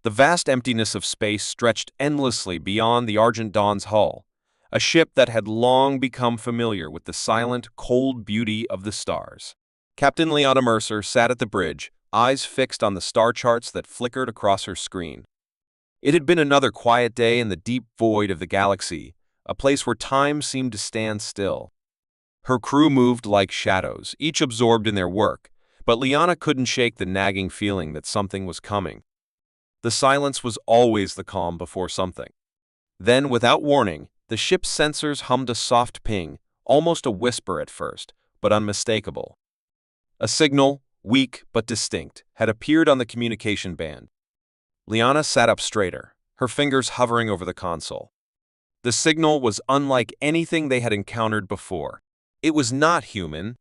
The vast emptiness of space stretched endlessly beyond the Argent Dawn's hull, a ship that had long become familiar with the silent, cold beauty of the stars. Captain Liana Mercer sat at the bridge, eyes fixed on the star charts that flickered across her screen. It had been another quiet day in the deep void of the galaxy, a place where time seemed to stand still. Her crew moved like shadows, each absorbed in their work, but Liana couldn't shake the nagging feeling that something was coming. The silence was always the calm before something. Then, without warning, the ship's sensors hummed a soft ping, almost a whisper at first, but unmistakable. A signal, weak but distinct, had appeared on the communication band. Liana sat up straighter, her fingers hovering over the console. The signal was unlike anything they had encountered before. It was not human.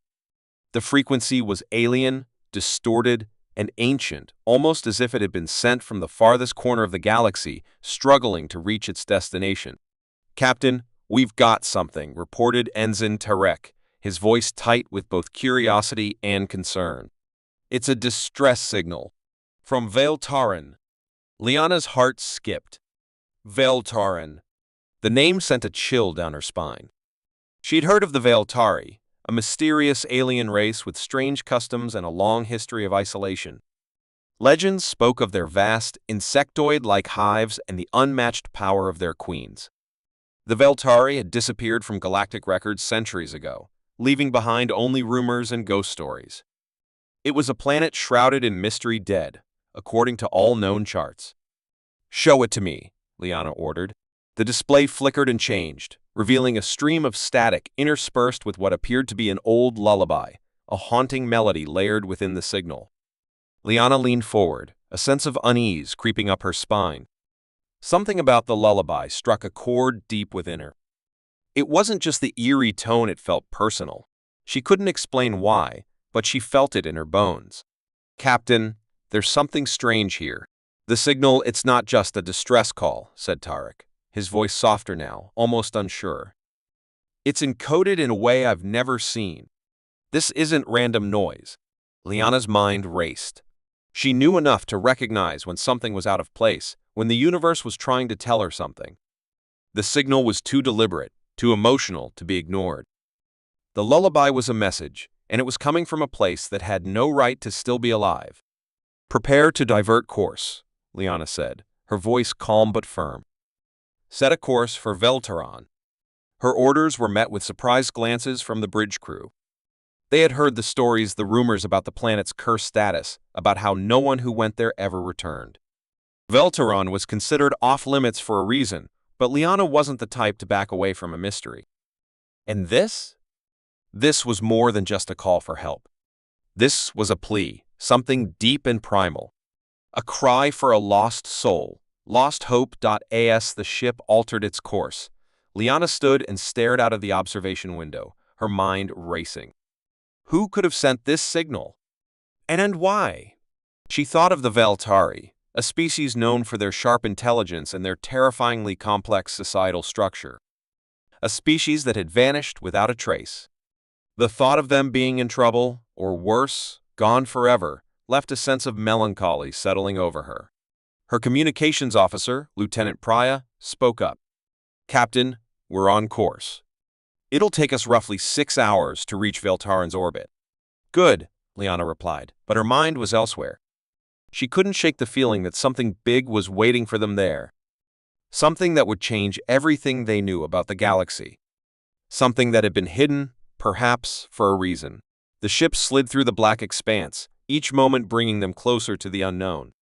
The frequency was alien, distorted, and ancient, almost as if it had been sent from the farthest corner of the galaxy, struggling to reach its destination. "Captain, we've got something," reported Ensign Tarek, his voice tight with both curiosity and concern. "It's a distress signal. From Veltaran." Liana's heart skipped. Veltaran. The name sent a chill down her spine. She'd heard of the Veltari, a mysterious alien race with strange customs and a long history of isolation. Legends spoke of their vast, insectoid-like hives and the unmatched power of their queens. The Veltari had disappeared from galactic records centuries ago, leaving behind only rumors and ghost stories. It was a planet shrouded in mystery, dead, according to all known charts. "Show it to me," Liana ordered. The display flickered and changed, revealing a stream of static interspersed with what appeared to be an old lullaby, a haunting melody layered within the signal. Liana leaned forward, a sense of unease creeping up her spine. Something about the lullaby struck a chord deep within her. It wasn't just the eerie tone, it felt personal. She couldn't explain why, but she felt it in her bones. "Captain, there's something strange here." "The signal, it's not just a distress call," said Tarek, his voice softer now, almost unsure. "It's encoded in a way I've never seen. This isn't random noise." Liana's mind raced. She knew enough to recognize when something was out of place, when the universe was trying to tell her something. The signal was too deliberate, too emotional to be ignored. The lullaby was a message, and it was coming from a place that had no right to still be alive. "Prepare to divert course," Liana said, her voice calm but firm. "Set a course for Veltaran." Her orders were met with surprised glances from the bridge crew. They had heard the stories, the rumors about the planet's cursed status, about how no one who went there ever returned. Veltaran was considered off-limits for a reason, but Liana wasn't the type to back away from a mystery. And this? This was more than just a call for help. This was a plea, something deep and primal. A cry for a lost soul, lost hope. As the ship altered its course, Liana stood and stared out of the observation window, her mind racing. Who could have sent this signal? And why? She thought of the Veltari, a species known for their sharp intelligence and their terrifyingly complex societal structure. A species that had vanished without a trace. The thought of them being in trouble, or worse, gone forever, left a sense of melancholy settling over her. Her communications officer, Lieutenant Praya, spoke up. "Captain, we're on course. It'll take us roughly 6 hours to reach Veltaran's orbit." "Good," Liana replied, but her mind was elsewhere. She couldn't shake the feeling that something big was waiting for them there. Something that would change everything they knew about the galaxy. Something that had been hidden, perhaps for a reason. The ship slid through the black expanse, each moment bringing them closer to the unknown.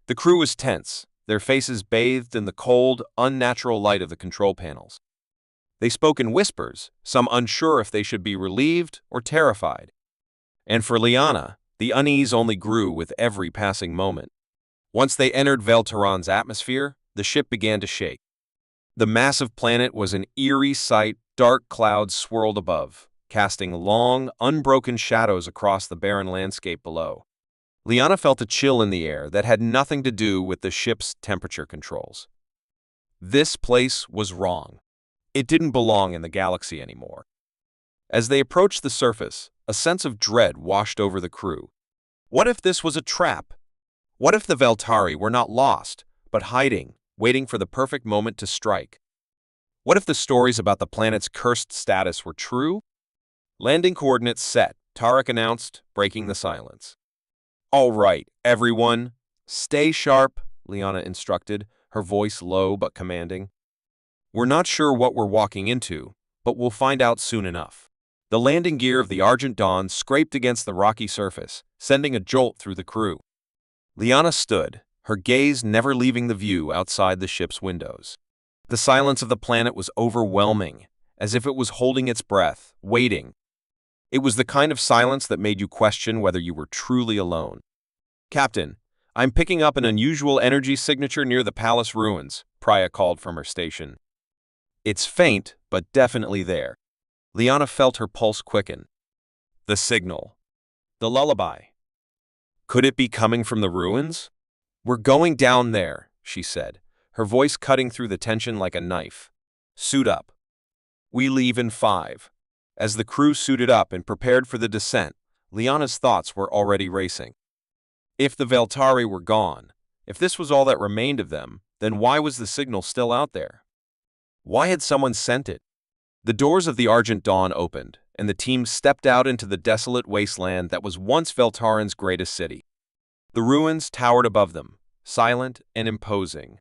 The crew was tense, their faces bathed in the cold, unnatural light of the control panels. They spoke in whispers, some unsure if they should be relieved or terrified. And for Liana, the unease only grew with every passing moment. Once they entered Veltaran's atmosphere, the ship began to shake. The massive planet was an eerie sight, dark clouds swirled above, casting long, unbroken shadows across the barren landscape below. Liana felt a chill in the air that had nothing to do with the ship's temperature controls. This place was wrong. It didn't belong in the galaxy anymore. As they approached the surface, a sense of dread washed over the crew. What if this was a trap? What if the Veltari were not lost, but hiding, waiting for the perfect moment to strike? What if the stories about the planet's cursed status were true? Landing coordinates set, Tarek announced, breaking the silence. All right, everyone. Stay sharp, Liana instructed, her voice low but commanding. We're not sure what we're walking into, but we'll find out soon enough. The landing gear of the Argent Dawn scraped against the rocky surface, sending a jolt through the crew. Liana stood, her gaze never leaving the view outside the ship's windows. The silence of the planet was overwhelming, as if it was holding its breath, waiting. It was the kind of silence that made you question whether you were truly alone. Captain, I'm picking up an unusual energy signature near the palace ruins, Priya called from her station. It's faint, but definitely there. Liana felt her pulse quicken. The signal. The lullaby. Could it be coming from the ruins? We're going down there, she said, her voice cutting through the tension like a knife. Suit up. We leave in 5. As the crew suited up and prepared for the descent, Liana's thoughts were already racing. If the Veltari were gone, if this was all that remained of them, then why was the signal still out there? Why had someone sent it? The doors of the Argent Dawn opened, and the team stepped out into the desolate wasteland that was once Veltarin's greatest city. The ruins towered above them, silent and imposing.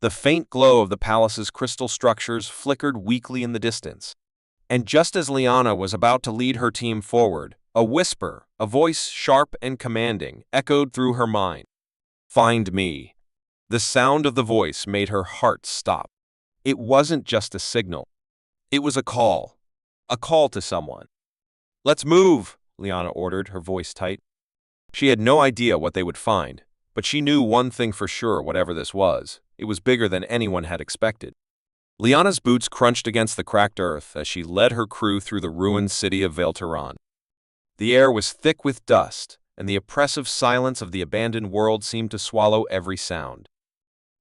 The faint glow of the palace's crystal structures flickered weakly in the distance. And just as Liana was about to lead her team forward, a whisper, a voice sharp and commanding, echoed through her mind. Find me. The sound of the voice made her heart stop. It wasn't just a signal. It was a call to someone. Let's move, Liana ordered, her voice tight. She had no idea what they would find, but she knew one thing for sure, whatever this was. It was bigger than anyone had expected. Liana's boots crunched against the cracked earth as she led her crew through the ruined city of Veltaran. The air was thick with dust, and the oppressive silence of the abandoned world seemed to swallow every sound.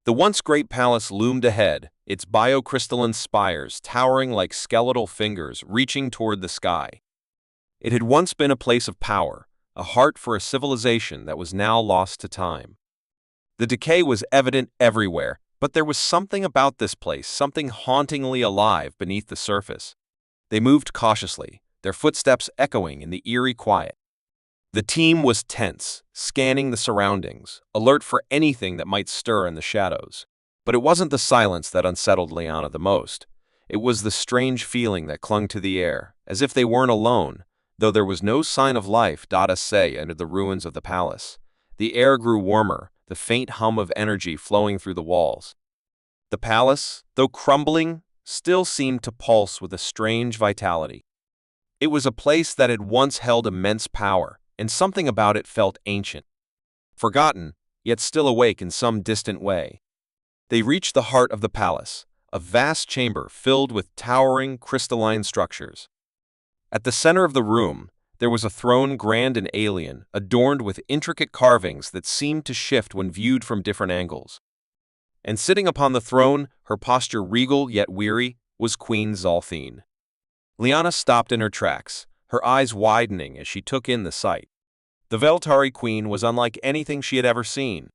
The once great palace loomed ahead, its biocrystalline spires towering like skeletal fingers reaching toward the sky. It had once been a place of power, a heart for a civilization that was now lost to time. The decay was evident everywhere, but there was something about this place, something hauntingly alive beneath the surface. They moved cautiously, their footsteps echoing in the eerie quiet. The team was tense, scanning the surroundings, alert for anything that might stir in the shadows. But it wasn't the silence that unsettled Liana the most. It was the strange feeling that clung to the air, as if they weren't alone, though there was no sign of life. Say entered the ruins of the palace. The air grew warmer, the faint hum of energy flowing through the walls. The palace, though crumbling, still seemed to pulse with a strange vitality. It was a place that had once held immense power, and something about it felt ancient. Forgotten, yet still awake in some distant way. They reached the heart of the palace, a vast chamber filled with towering, crystalline structures. At the center of the room, there was a throne grand and alien, adorned with intricate carvings that seemed to shift when viewed from different angles. And sitting upon the throne, her posture regal yet weary, was Queen Zalthine. Liana stopped in her tracks, her eyes widening as she took in the sight. The Veltari queen was unlike anything she had ever seen.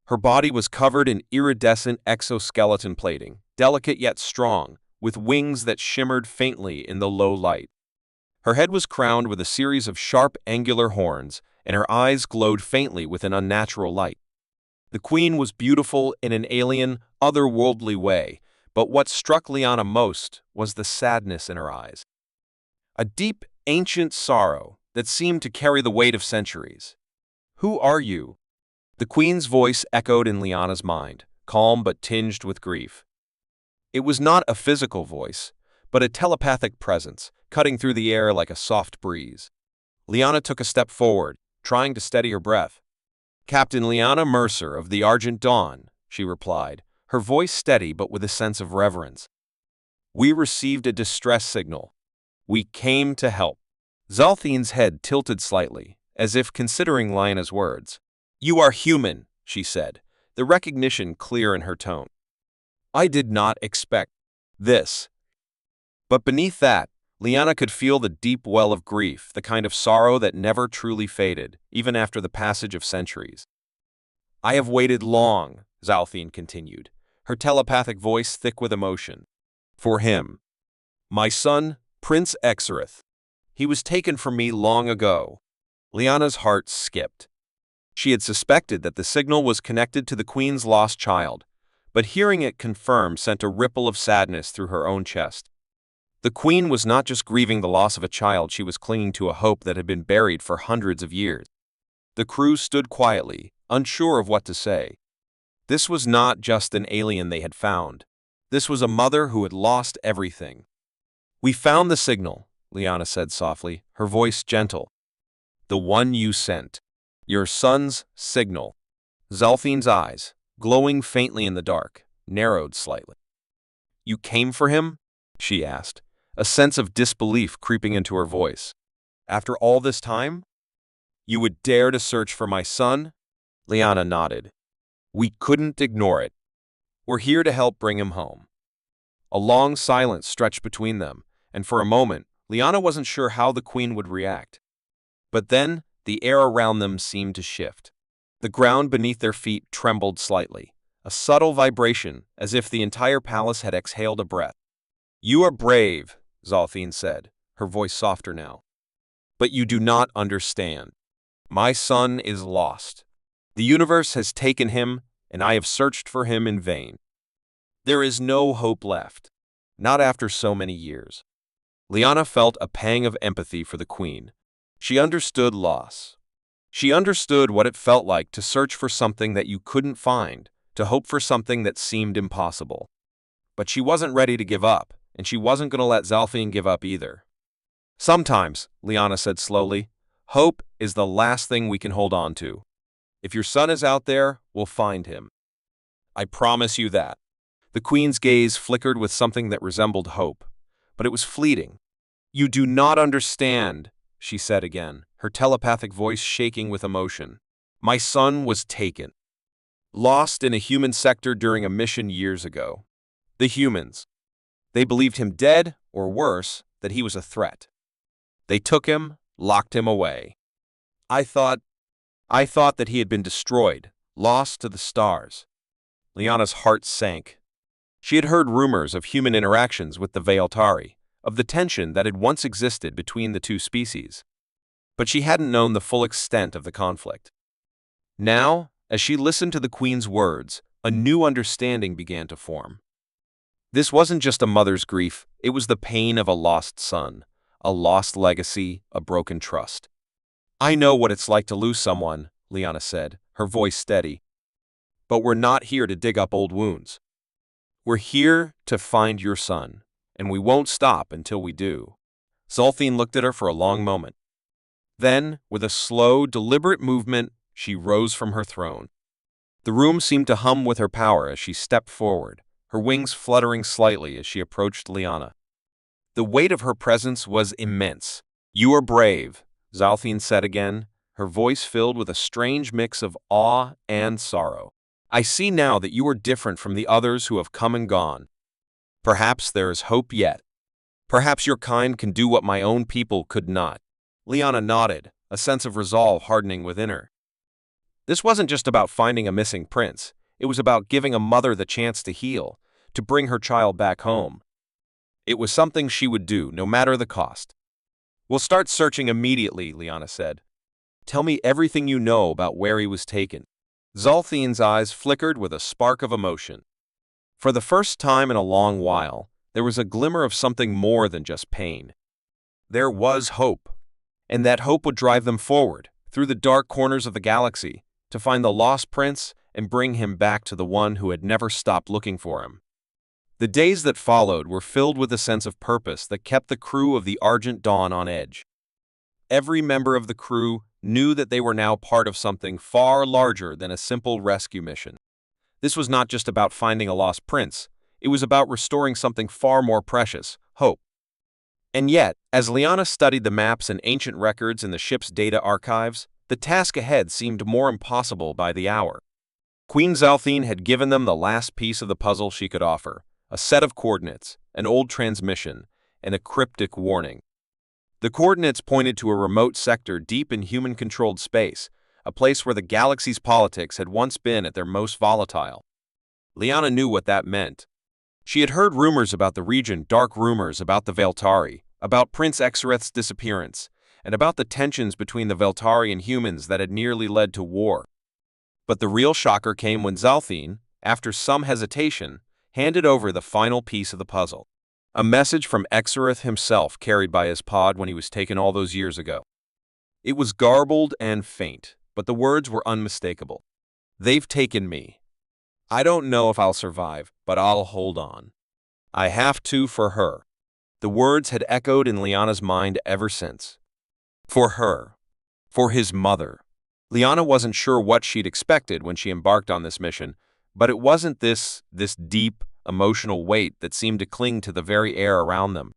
Her body was covered in iridescent exoskeleton plating, delicate yet strong, with wings that shimmered faintly in the low light. Her head was crowned with a series of sharp, angular horns, and her eyes glowed faintly with an unnatural light. The queen was beautiful in an alien, otherworldly way, but what struck Liana most was the sadness in her eyes. A deep, ancient sorrow that seemed to carry the weight of centuries. Who are you? The queen's voice echoed in Liana's mind, calm but tinged with grief. It was not a physical voice, but a telepathic presence, cutting through the air like a soft breeze. Liana took a step forward, trying to steady her breath. Captain Liana Mercer of the Argent Dawn, she replied, her voice steady but with a sense of reverence. We received a distress signal. We came to help. Zalthine's head tilted slightly, as if considering Liana's words. You are human, she said, the recognition clear in her tone. I did not expect this. But beneath that, Liana could feel the deep well of grief, the kind of sorrow that never truly faded, even after the passage of centuries. I have waited long, Zalthine continued, her telepathic voice thick with emotion. For him. My son, Prince Exarith. He was taken from me long ago. Lyanna's heart skipped. She had suspected that the signal was connected to the Queen's lost child, but hearing it confirmed sent a ripple of sadness through her own chest. The Queen was not just grieving the loss of a child, she was clinging to a hope that had been buried for hundreds of years. The crew stood quietly, unsure of what to say. This was not just an alien they had found. This was a mother who had lost everything. We found the signal, Lyanna said softly, her voice gentle. The one you sent. Your son's signal. Zalthine's eyes, glowing faintly in the dark, narrowed slightly. You came for him? She asked, a sense of disbelief creeping into her voice. After all this time? You would dare to search for my son? Lyanna nodded. We couldn't ignore it. We're here to help bring him home. A long silence stretched between them, and for a moment, Lyanna wasn't sure how the Queen would react. But then, the air around them seemed to shift. The ground beneath their feet trembled slightly, a subtle vibration as if the entire palace had exhaled a breath. You are brave, Zalthine said, her voice softer now. But you do not understand. My son is lost. The universe has taken him, and I have searched for him in vain. There is no hope left. Not after so many years. Lyanna felt a pang of empathy for the Queen. She understood loss. She understood what it felt like to search for something that you couldn't find, to hope for something that seemed impossible. But she wasn't ready to give up, and she wasn't going to let Zalthine give up either. Sometimes, Lyanna said slowly, hope is the last thing we can hold on to. If your son is out there, we'll find him. I promise you that. The Queen's gaze flickered with something that resembled hope, but it was fleeting. You do not understand, she said again, her telepathic voice shaking with emotion. My son was taken. Lost in a human sector during a mission years ago. The humans. They believed him dead, or worse, that he was a threat. They took him, locked him away. I thought that he had been destroyed, lost to the stars. Lyanna's heart sank. She had heard rumors of human interactions with the Veiltari, of the tension that had once existed between the two species. But she hadn't known the full extent of the conflict. Now, as she listened to the Queen's words, a new understanding began to form. This wasn't just a mother's grief, it was the pain of a lost son, a lost legacy, a broken trust. I know what it's like to lose someone, Lyanna said, her voice steady. But we're not here to dig up old wounds. We're here to find your son, and we won't stop until we do. Zalthine looked at her for a long moment. Then, with a slow, deliberate movement, she rose from her throne. The room seemed to hum with her power as she stepped forward, her wings fluttering slightly as she approached Lyanna. The weight of her presence was immense. You are brave, Zalthine said again, her voice filled with a strange mix of awe and sorrow. I see now that you are different from the others who have come and gone. Perhaps there is hope yet. Perhaps your kind can do what my own people could not. Lyanna nodded, a sense of resolve hardening within her. This wasn't just about finding a missing prince. It was about giving a mother the chance to heal, to bring her child back home. It was something she would do, no matter the cost. We'll start searching immediately, Lyanna said. Tell me everything you know about where he was taken. Zalthine's eyes flickered with a spark of emotion. For the first time in a long while, there was a glimmer of something more than just pain. There was hope, and that hope would drive them forward, through the dark corners of the galaxy, to find the lost prince and bring him back to the one who had never stopped looking for him. The days that followed were filled with a sense of purpose that kept the crew of the Argent Dawn on edge. Every member of the crew knew that they were now part of something far larger than a simple rescue mission. This was not just about finding a lost prince, it was about restoring something far more precious, hope. And yet, as Lyanna studied the maps and ancient records in the ship's data archives, the task ahead seemed more impossible by the hour. Queen Zalthine had given them the last piece of the puzzle she could offer, a set of coordinates, an old transmission, and a cryptic warning. The coordinates pointed to a remote sector deep in human-controlled space, a place where the galaxy's politics had once been at their most volatile. Liana knew what that meant. She had heard rumors about the region, dark rumors about the Veltari, about Prince Exareth's disappearance, and about the tensions between the Veltari and humans that had nearly led to war. But the real shocker came when Zalthine, after some hesitation, handed over the final piece of the puzzle. A message from Exareth himself carried by his pod when he was taken all those years ago. It was garbled and faint, but the words were unmistakable. "They've taken me. I don't know if I'll survive, but I'll hold on. I have to for her." The words had echoed in Liana's mind ever since. For her. For his mother. Liana wasn't sure what she'd expected when she embarked on this mission, but it wasn't this deep, emotional weight that seemed to cling to the very air around them.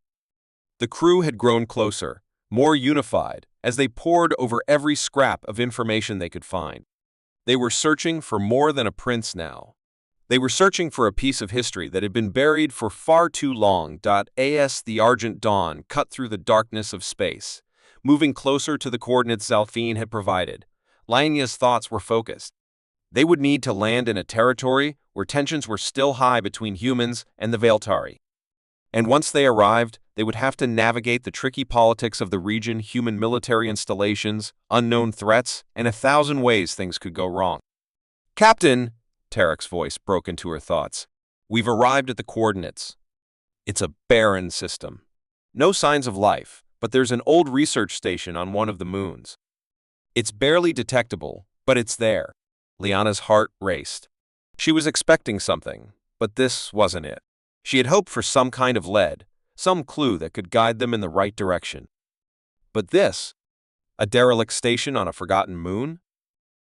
The crew had grown closer, more unified, as they pored over every scrap of information they could find. They were searching for more than a prince now. They were searching for a piece of history that had been buried for far too long. As the Argent Dawn cut through the darkness of space, moving closer to the coordinates Zalthine had provided, Liana's thoughts were focused. They would need to land in a territory where tensions were still high between humans and the Veltari. And once they arrived, they would have to navigate the tricky politics of the region, human military installations, unknown threats, and 1,000 ways things could go wrong. "Captain," Tarek's voice broke into her thoughts, "we've arrived at the coordinates. It's a barren system. No signs of life, but there's an old research station on one of the moons. It's barely detectable, but it's there." Liana's heart raced. She was expecting something, but this wasn't it. She had hoped for some kind of lead, some clue that could guide them in the right direction. But this, a derelict station on a forgotten moon?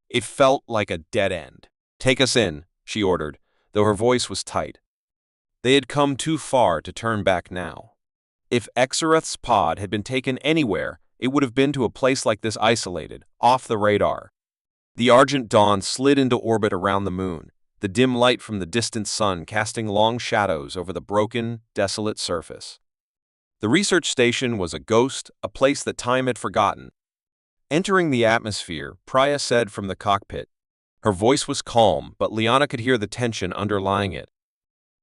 It felt like a dead end. "Take us in," she ordered, though her voice was tight. They had come too far to turn back now. If Exareth's pod had been taken anywhere, it would have been to a place like this, isolated, off the radar. The Argent Dawn slid into orbit around the moon, the dim light from the distant sun casting long shadows over the broken, desolate surface. The research station was a ghost, a place that time had forgotten. Entering the atmosphere, Priya said from the cockpit. Her voice was calm, but Liana could hear the tension underlying it.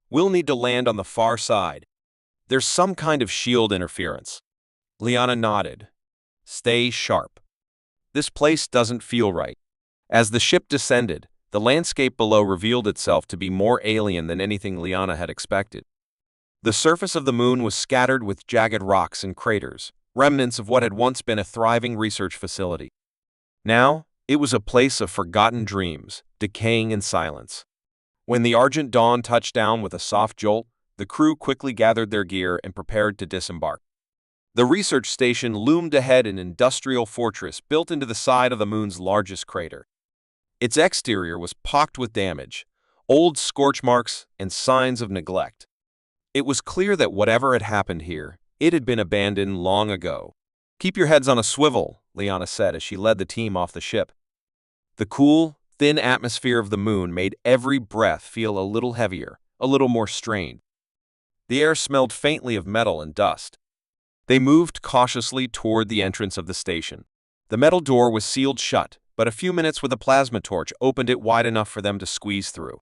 "We'll need to land on the far side. There's some kind of shield interference." Liana nodded. "Stay sharp. This place doesn't feel right." As the ship descended, the landscape below revealed itself to be more alien than anything Liana had expected. The surface of the moon was scattered with jagged rocks and craters, remnants of what had once been a thriving research facility. Now, it was a place of forgotten dreams, decaying in silence. When the Argent Dawn touched down with a soft jolt, the crew quickly gathered their gear and prepared to disembark. The research station loomed ahead, an industrial fortress built into the side of the moon's largest crater. Its exterior was pocked with damage, old scorch marks, and signs of neglect. It was clear that whatever had happened here, it had been abandoned long ago. "Keep your heads on a swivel," Liana said as she led the team off the ship. The cool, thin atmosphere of the moon made every breath feel a little heavier, a little more strained. The air smelled faintly of metal and dust. They moved cautiously toward the entrance of the station. The metal door was sealed shut, but a few minutes with a plasma torch opened it wide enough for them to squeeze through.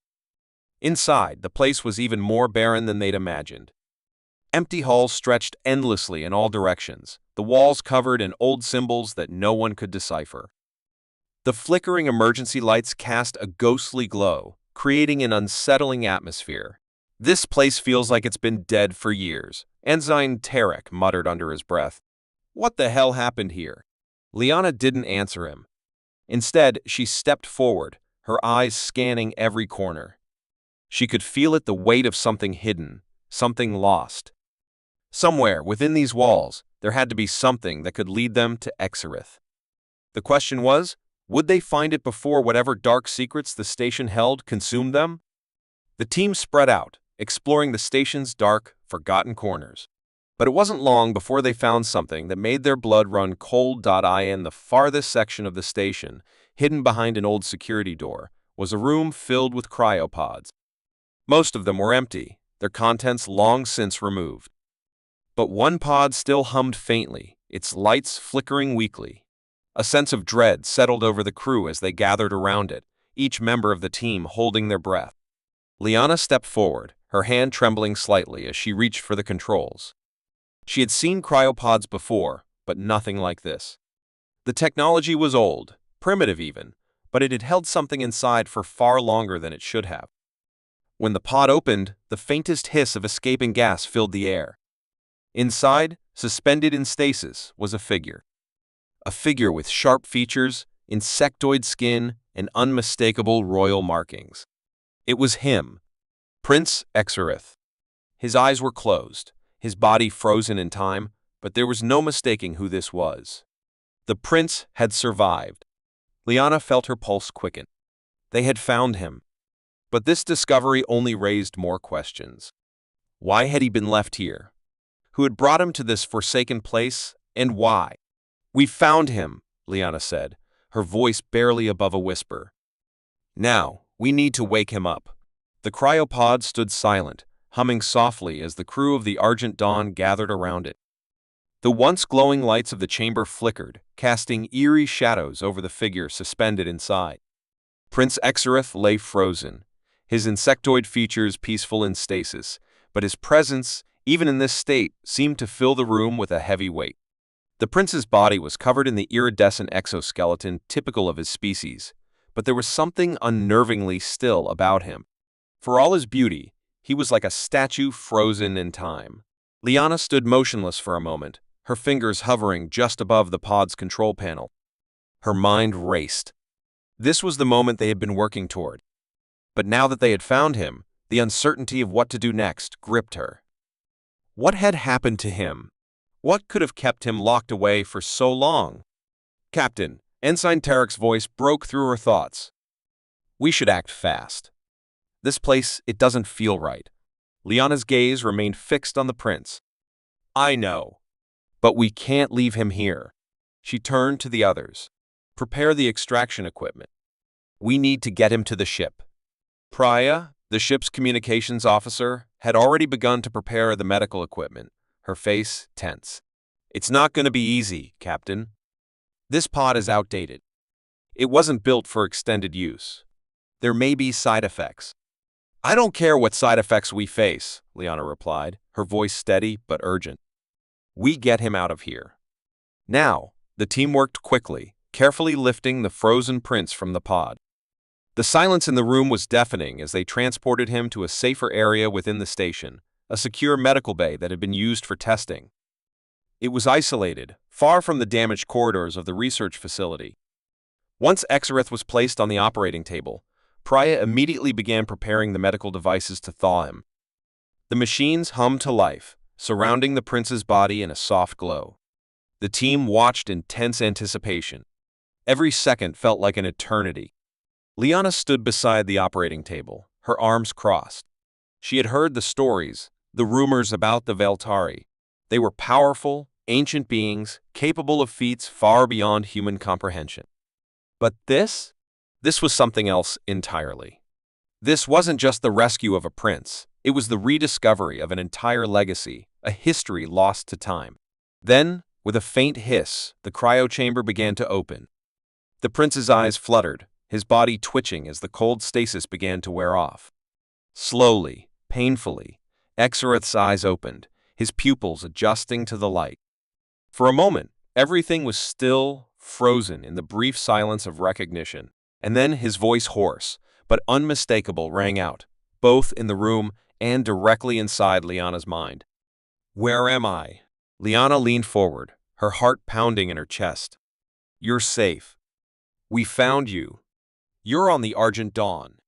Inside, the place was even more barren than they'd imagined. Empty halls stretched endlessly in all directions, the walls covered in old symbols that no one could decipher. The flickering emergency lights cast a ghostly glow, creating an unsettling atmosphere. "This place feels like it's been dead for years," Ensign Tarek muttered under his breath. "What the hell happened here?" Liana didn't answer him. Instead, she stepped forward, her eyes scanning every corner. She could feel it, the weight of something hidden, something lost. Somewhere within these walls, there had to be something that could lead them to Exareth. The question was, would they find it before whatever dark secrets the station held consumed them? The team spread out, exploring the station's dark, forgotten corners. But it wasn't long before they found something that made their blood run cold. In the farthest section of the station, hidden behind an old security door, was a room filled with cryopods. Most of them were empty, their contents long since removed. But one pod still hummed faintly, its lights flickering weakly. A sense of dread settled over the crew as they gathered around it, each member of the team holding their breath. Liana stepped forward, her hand trembling slightly as she reached for the controls. She had seen cryopods before, but nothing like this. The technology was old, primitive even, but it had held something inside for far longer than it should have. When the pod opened, the faintest hiss of escaping gas filled the air. Inside, suspended in stasis, was a figure. A figure with sharp features, insectoid skin, and unmistakable royal markings. It was him, Prince Exarith. His eyes were closed, his body frozen in time, but there was no mistaking who this was. The prince had survived. Liana felt her pulse quicken. They had found him. But this discovery only raised more questions. Why had he been left here? Who had brought him to this forsaken place, and why? "We found him," Liana said, her voice barely above a whisper. "Now, we need to wake him up." The cryopod stood silent, humming softly as the crew of the Argent Dawn gathered around it. The once glowing lights of the chamber flickered, casting eerie shadows over the figure suspended inside. Prince Exarith lay frozen, his insectoid features peaceful in stasis, but his presence, even in this state, seemed to fill the room with a heavy weight. The prince's body was covered in the iridescent exoskeleton typical of his species, but there was something unnervingly still about him. For all his beauty, he was like a statue frozen in time. Liana stood motionless for a moment, her fingers hovering just above the pod's control panel. Her mind raced. This was the moment they had been working toward. But now that they had found him, the uncertainty of what to do next gripped her. What had happened to him? What could have kept him locked away for so long? "Captain," Ensign Tarek's voice broke through her thoughts. "We should act fast. This place, it doesn't feel right." Liana's gaze remained fixed on the prince. "I know. But we can't leave him here." She turned to the others. "Prepare the extraction equipment. We need to get him to the ship." Priya, the ship's communications officer, had already begun to prepare the medical equipment, her face tense. "It's not going to be easy, Captain. This pod is outdated. It wasn't built for extended use. There may be side effects." "I don't care what side effects we face," Liana replied, her voice steady but urgent. "We get him out of here." Now, the team worked quickly, carefully lifting the frozen prince from the pod. The silence in the room was deafening as they transported him to a safer area within the station, a secure medical bay that had been used for testing. It was isolated, far from the damaged corridors of the research facility. Once Exarith was placed on the operating table, Priya immediately began preparing the medical devices to thaw him. The machines hummed to life, surrounding the prince's body in a soft glow. The team watched in tense anticipation. Every second felt like an eternity. Liana stood beside the operating table, her arms crossed. She had heard the stories, the rumors about the Veltari. They were powerful, ancient beings, capable of feats far beyond human comprehension. But this was something else entirely. This wasn't just the rescue of a prince, it was the rediscovery of an entire legacy, a history lost to time. Then, with a faint hiss, the cryochamber began to open. The prince's eyes fluttered, his body twitching as the cold stasis began to wear off. Slowly, painfully, Exarith's eyes opened, his pupils adjusting to the light. For a moment, everything was still, frozen in the brief silence of recognition, and then his voice hoarse, but unmistakable, rang out, both in the room and directly inside Liana's mind. "Where am I?" Liana leaned forward, her heart pounding in her chest. "You're safe. We found you. You're on the Argent Dawn."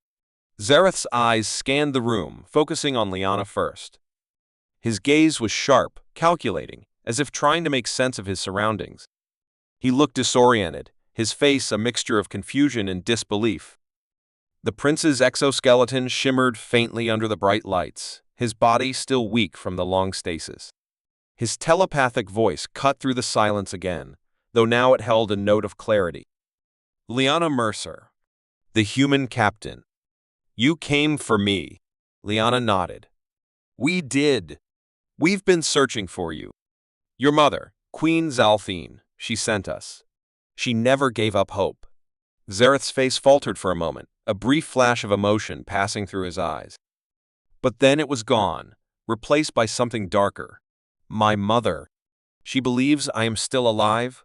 Zareth's eyes scanned the room, focusing on Liana first. His gaze was sharp, calculating, as if trying to make sense of his surroundings. He looked disoriented, his face a mixture of confusion and disbelief. The prince's exoskeleton shimmered faintly under the bright lights, his body still weak from the long stasis. His telepathic voice cut through the silence again, though now it held a note of clarity. "Liana Mercer, the human captain. You came for me." Liana nodded. "We did. We've been searching for you. Your mother, Queen Zalthine, she sent us." She never gave up hope. Zareth's face faltered for a moment, a brief flash of emotion passing through his eyes. But then it was gone, replaced by something darker. My mother. She believes I am still alive?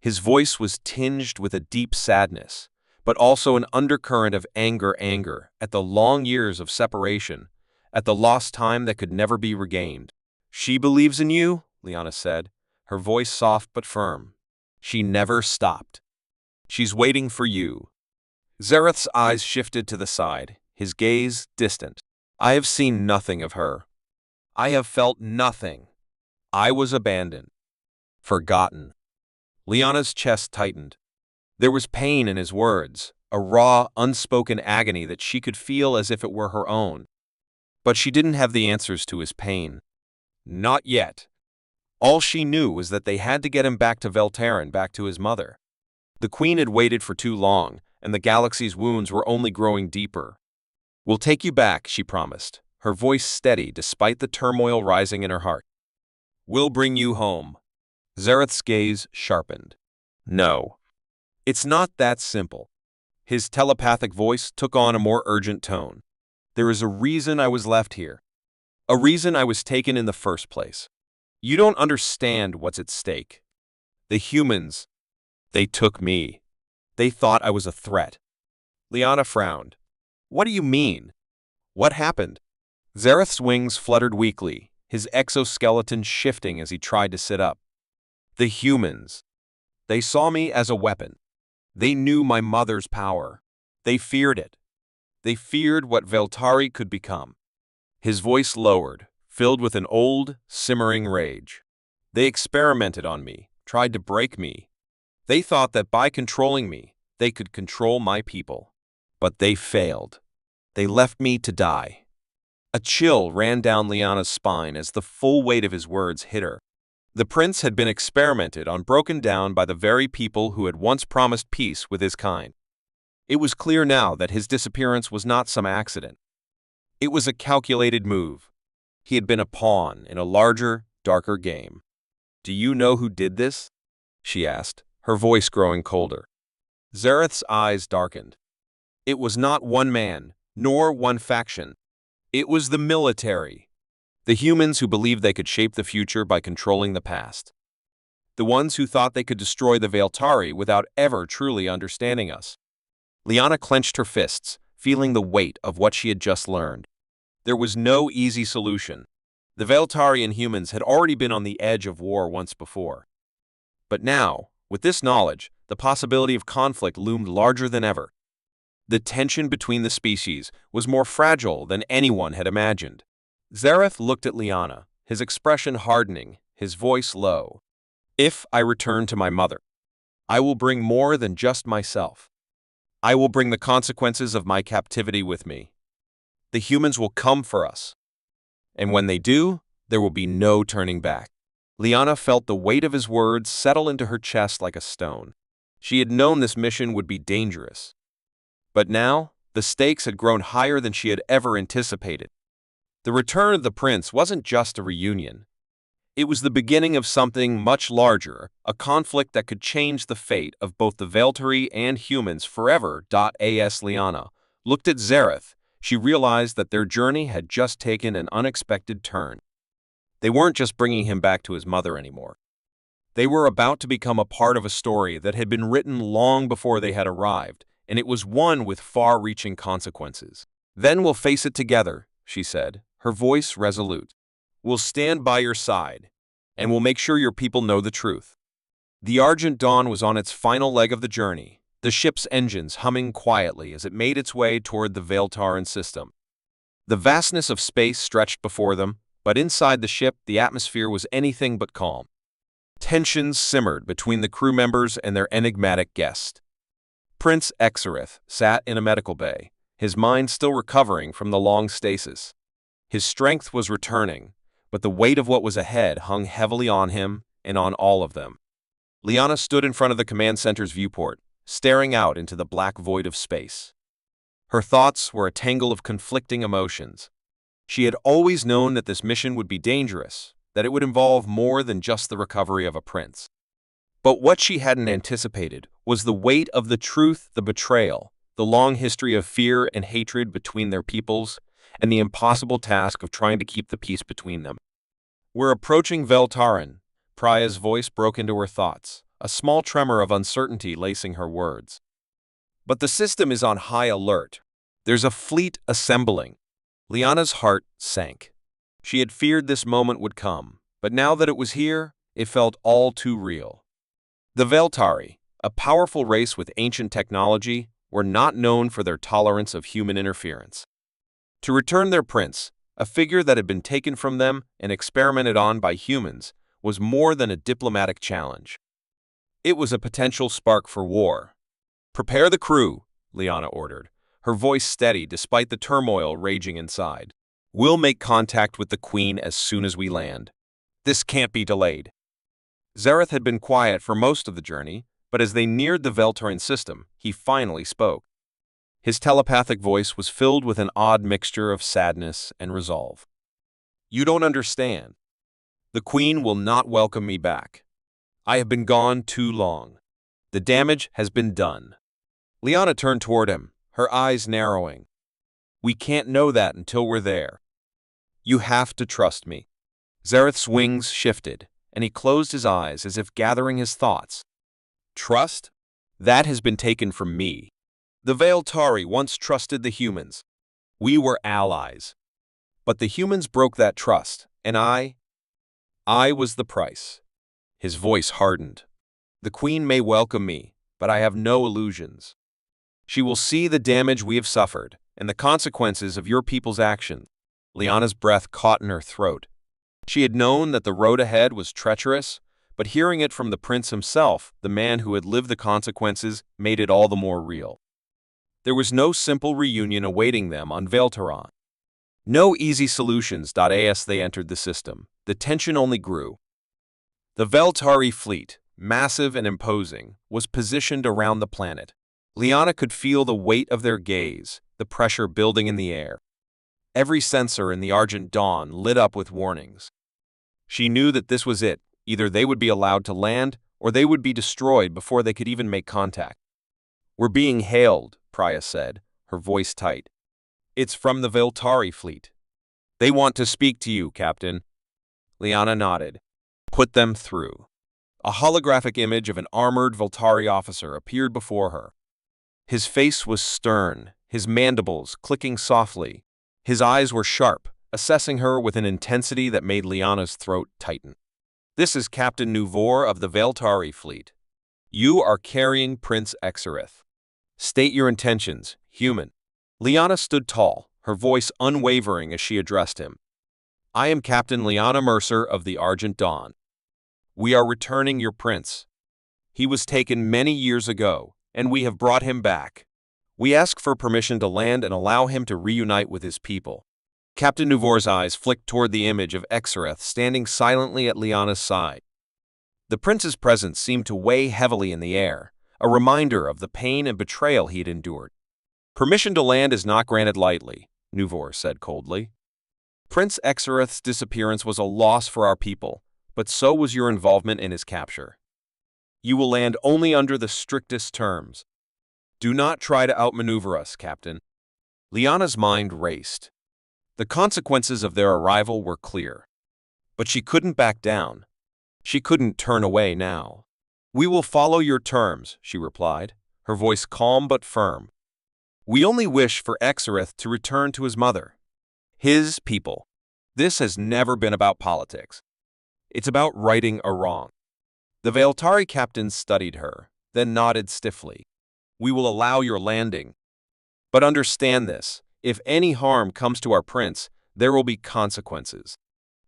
His voice was tinged with a deep sadness, but also an undercurrent of anger at the long years of separation, at the lost time that could never be regained. She believes in you, Liana said, her voice soft but firm. She never stopped. She's waiting for you. Zareth's eyes shifted to the side, his gaze distant. I have seen nothing of her. I have felt nothing. I was abandoned. Forgotten. Liana's chest tightened. There was pain in his words, a raw, unspoken agony that she could feel as if it were her own. But she didn't have the answers to his pain. Not yet. All she knew was that they had to get him back to Veltaren, back to his mother. The Queen had waited for too long, and the galaxy's wounds were only growing deeper. We'll take you back, she promised, her voice steady despite the turmoil rising in her heart. We'll bring you home. Zareth's gaze sharpened. No. It's not that simple. His telepathic voice took on a more urgent tone. There is a reason I was left here. A reason I was taken in the first place. You don't understand what's at stake. The humans, they took me. They thought I was a threat. Liana frowned. What do you mean? What happened? Zareth's wings fluttered weakly, his exoskeleton shifting as he tried to sit up. The humans. They saw me as a weapon. They knew my mother's power. They feared it. They feared what Veltari could become. His voice lowered, filled with an old, simmering rage. They experimented on me, tried to break me. They thought that by controlling me, they could control my people. But they failed. They left me to die. A chill ran down Liana's spine as the full weight of his words hit her. The prince had been experimented on, broken down by the very people who had once promised peace with his kind. It was clear now that his disappearance was not some accident. It was a calculated move. He had been a pawn in a larger, darker game. Do you know who did this? She asked, her voice growing colder. Zareth's eyes darkened. It was not one man, nor one faction. It was the military. The humans who believed they could shape the future by controlling the past. The ones who thought they could destroy the Veltari without ever truly understanding us. Liana clenched her fists, feeling the weight of what she had just learned. There was no easy solution. The Veltari and humans had already been on the edge of war once before. But now, with this knowledge, the possibility of conflict loomed larger than ever. The tension between the species was more fragile than anyone had imagined. Zareth looked at Liana, his expression hardening, his voice low. If I return to my mother, I will bring more than just myself. I will bring the consequences of my captivity with me. The humans will come for us. And when they do, there will be no turning back. Liana felt the weight of his words settle into her chest like a stone. She had known this mission would be dangerous. But now, the stakes had grown higher than she had ever anticipated. The return of the prince wasn't just a reunion. It was the beginning of something much larger, a conflict that could change the fate of both the Veltari and humans forever. As Liana looked at Zareth, she realized that their journey had just taken an unexpected turn. They weren't just bringing him back to his mother anymore. They were about to become a part of a story that had been written long before they had arrived, and it was one with far-reaching consequences. Then we'll face it together, she said, her voice resolute. We'll stand by your side, and we'll make sure your people know the truth. The Argent Dawn was on its final leg of the journey, the ship's engines humming quietly as it made its way toward the Veltaran system. The vastness of space stretched before them, but inside the ship the atmosphere was anything but calm. Tensions simmered between the crew members and their enigmatic guest. Prince Exareth sat in a medical bay, his mind still recovering from the long stasis. His strength was returning, but the weight of what was ahead hung heavily on him and on all of them. Liana stood in front of the command center's viewport, staring out into the black void of space. Her thoughts were a tangle of conflicting emotions. She had always known that this mission would be dangerous, that it would involve more than just the recovery of a prince. But what she hadn't anticipated was the weight of the truth, the betrayal, the long history of fear and hatred between their peoples, and the impossible task of trying to keep the peace between them. "We're approaching Veltarin," Priya's voice broke into her thoughts, a small tremor of uncertainty lacing her words. "But the system is on high alert. There's a fleet assembling." Liana's heart sank. She had feared this moment would come, but now that it was here, it felt all too real. The Veltari, a powerful race with ancient technology, were not known for their tolerance of human interference. To return their prince, a figure that had been taken from them and experimented on by humans, was more than a diplomatic challenge. It was a potential spark for war. "Prepare the crew," Liana ordered, her voice steady despite the turmoil raging inside. "We'll make contact with the Queen as soon as we land. This can't be delayed." Zareth had been quiet for most of the journey, but as they neared the Veltarin system, he finally spoke. His telepathic voice was filled with an odd mixture of sadness and resolve. "You don't understand. The Queen will not welcome me back. I have been gone too long. The damage has been done." Liana turned toward him, her eyes narrowing. "We can't know that until we're there. You have to trust me." Zareth's wings shifted, and he closed his eyes as if gathering his thoughts. "Trust? That has been taken from me. The Veltari once trusted the humans. We were allies. But the humans broke that trust, and I was the price." His voice hardened. "The Queen may welcome me, but I have no illusions. She will see the damage we have suffered and the consequences of your people's actions." Liana's breath caught in her throat. She had known that the road ahead was treacherous, but hearing it from the prince himself, the man who had lived the consequences, made it all the more real. There was no simple reunion awaiting them on Veltarin. No easy solutions. As they entered the system, the tension only grew. The Veltari fleet, massive and imposing, was positioned around the planet. Liana could feel the weight of their gaze, the pressure building in the air. Every sensor in the Argent Dawn lit up with warnings. She knew that this was it. Either they would be allowed to land, or they would be destroyed before they could even make contact. "We're being hailed," Priya said, her voice tight. "It's from the Veltari fleet. They want to speak to you, Captain." Liana nodded. "Put them through." A holographic image of an armored Veltari officer appeared before her. His face was stern, his mandibles clicking softly. His eyes were sharp, assessing her with an intensity that made Liana's throat tighten. "This is Captain Nuvor of the Veltari fleet. You are carrying Prince Exareth. State your intentions, human." Liana stood tall, her voice unwavering as she addressed him. "I am Captain Liana Mercer of the Argent Dawn. We are returning your prince. He was taken many years ago, and we have brought him back. We ask for permission to land and allow him to reunite with his people." Captain Nuvor's eyes flicked toward the image of Exareth standing silently at Liana's side. The prince's presence seemed to weigh heavily in the air, a reminder of the pain and betrayal he had endured. "Permission to land is not granted lightly," Nuvor said coldly. "Prince Exareth's disappearance was a loss for our people, but so was your involvement in his capture. You will land only under the strictest terms. Do not try to outmaneuver us, Captain." Liana's mind raced. The consequences of their arrival were clear. But she couldn't back down. She couldn't turn away now. "We will follow your terms," she replied, her voice calm but firm. "We only wish for Exareth to return to his mother. His people. This has never been about politics. It's about righting a wrong." The Veltari captain studied her, then nodded stiffly. "We will allow your landing. But understand this, if any harm comes to our prince, there will be consequences.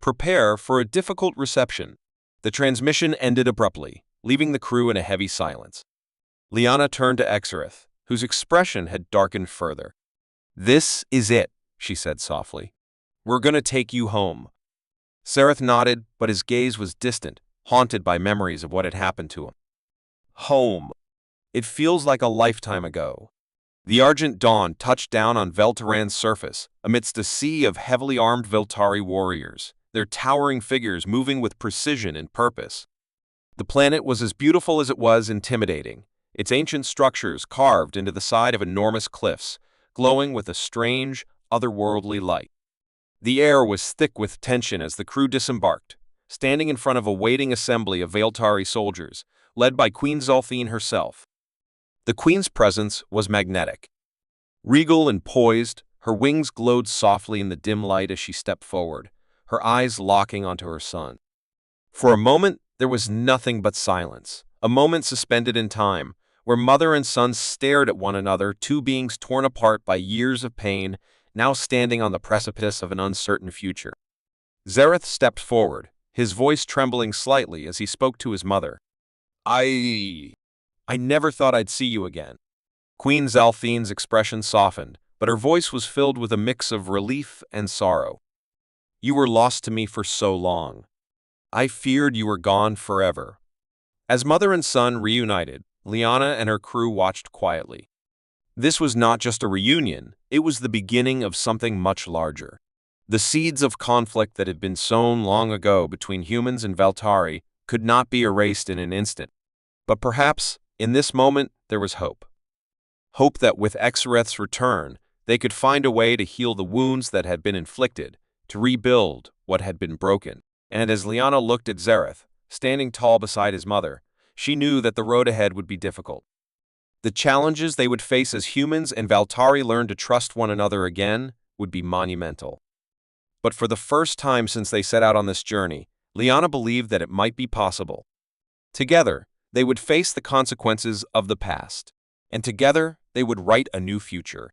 Prepare for a difficult reception." The transmission ended abruptly, leaving the crew in a heavy silence. Liana turned to Exareth, whose expression had darkened further. "This is it," she said softly. "We're gonna take you home." Zareth nodded, but his gaze was distant, haunted by memories of what had happened to him. Home. It feels like a lifetime ago. The Argent Dawn touched down on Veltaran's surface, amidst a sea of heavily armed Veltari warriors, their towering figures moving with precision and purpose. The planet was as beautiful as it was intimidating, its ancient structures carved into the side of enormous cliffs, glowing with a strange, otherworldly light. The air was thick with tension as the crew disembarked, standing in front of a waiting assembly of Vaeltari soldiers, led by Queen Zalthine herself. The Queen's presence was magnetic. Regal and poised, her wings glowed softly in the dim light as she stepped forward, her eyes locking onto her son. For a moment, there was nothing but silence, a moment suspended in time, where mother and son stared at one another, two beings torn apart by years of pain, now standing on the precipice of an uncertain future. Zareth stepped forward, his voice trembling slightly as he spoke to his mother. I never thought I'd see you again." Queen Zalthine's expression softened, but her voice was filled with a mix of relief and sorrow. "You were lost to me for so long. I feared you were gone forever." As mother and son reunited, Lyanna and her crew watched quietly. This was not just a reunion, it was the beginning of something much larger. The seeds of conflict that had been sown long ago between humans and Vaeltari could not be erased in an instant. But perhaps, in this moment, there was hope. Hope that with Exareth's return, they could find a way to heal the wounds that had been inflicted, to rebuild what had been broken. And as Lyanna looked at Zareth, standing tall beside his mother, she knew that the road ahead would be difficult. The challenges they would face as humans and Vaeltari learned to trust one another again would be monumental. But for the first time since they set out on this journey, Lyanna believed that it might be possible. Together, they would face the consequences of the past, and together they would write a new future.